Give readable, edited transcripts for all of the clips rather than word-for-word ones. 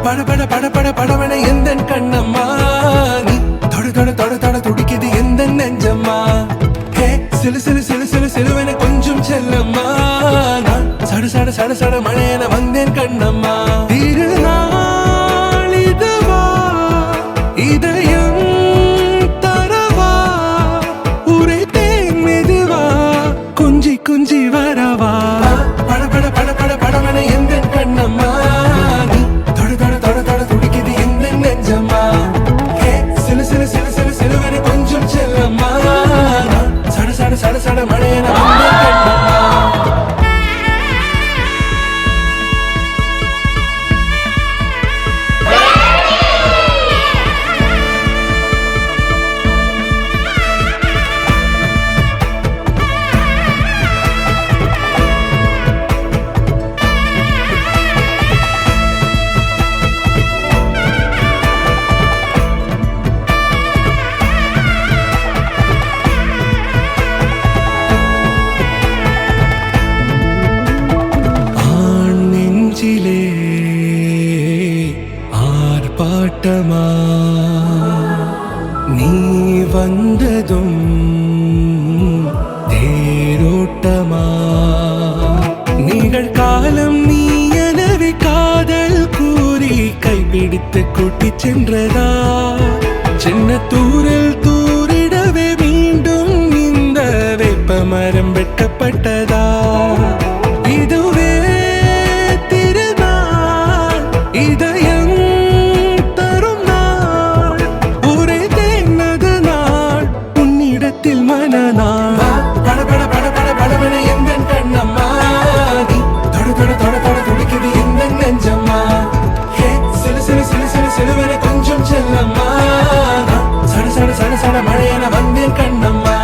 பட பட பட பட படவன எந்த கண்ணம்மா நீ தொட தொட தொட தொட துடிக்குது எந்த நெஞ்சம்மா ஹே சிலு சிலு சிலு சிலு சிலுவன கொஞ்சம் செல்லம்மா நான் சட சட சட சட மழையன வந்தேன் கண்ணம்மா திருநாள் இதுவா இதயம் தரவா உரைத்தேன் மெதுவா குஞ்சி குஞ்சி வரவா பட பட பட பட படவன எந்த கண்ணம்மா நீ தொட தொட தொட தொட துடிக்குது எந்த நெஞ்சம்மா ஹே சிலு சிலு சிலு சிலு சிலுவன கொஞ்சம் செல்லம்மா நான் சட சட சட சட மழையன வந்தேன் கண்ணம்மா ஆர்ப்பாட்டமா நீ வந்ததும் தேரோட்டமா நிகழ்காலம் நீ எனவே காதல் கூறி கைப்பிடித்து கூட்டி சென்றதா சின்ன தூரல் தூரிடவே மீண்டும் இந்த வேப்ப மரம் வெட்டப்பட்டதா இதுவே திருநாள் இதயம் தரும் நாள் ஒரே தேனது நாள் உன்னிடத்தில் மனநாள் பட பட பட பட படவன எந்த கண்ணம்மா நீ தொட தொட தொட தொட துடிக்குது எந்த நெஞ்சம்மா ஹே சிலு சிலு சிலு சிலு சிலுவன கொஞ்சம் செல்லம்மா சட சட சட சட மழையன வந்தேன் கண்ணம்மா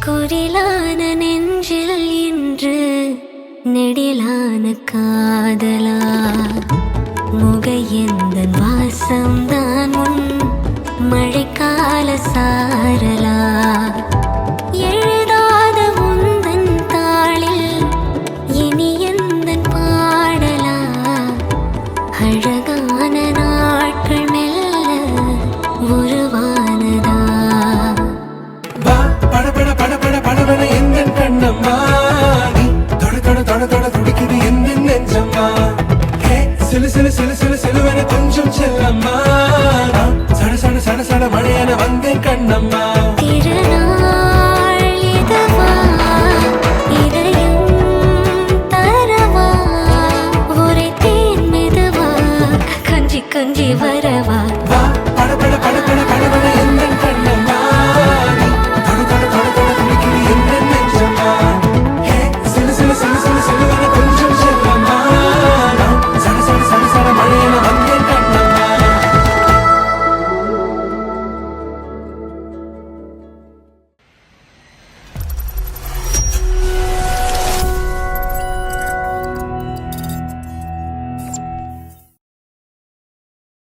குரிலான நெஞ்சில் இன்று நெடிலான காதலா முக எந்த வாசம்தான் உன் மழைக்கால சாரலா எழுதாத உந்தன் தாளில் இனி எந்த பாடலா அழகான நாட்கள் மெல்ல உருவானதா பட பட பட பட படவன எந்த கண்ணம்மா நீ தொட தொட தொட தொட துடிக்குது எந்த நெஞ்சம்மா ஹே சிலு சிலு சிலு சிலு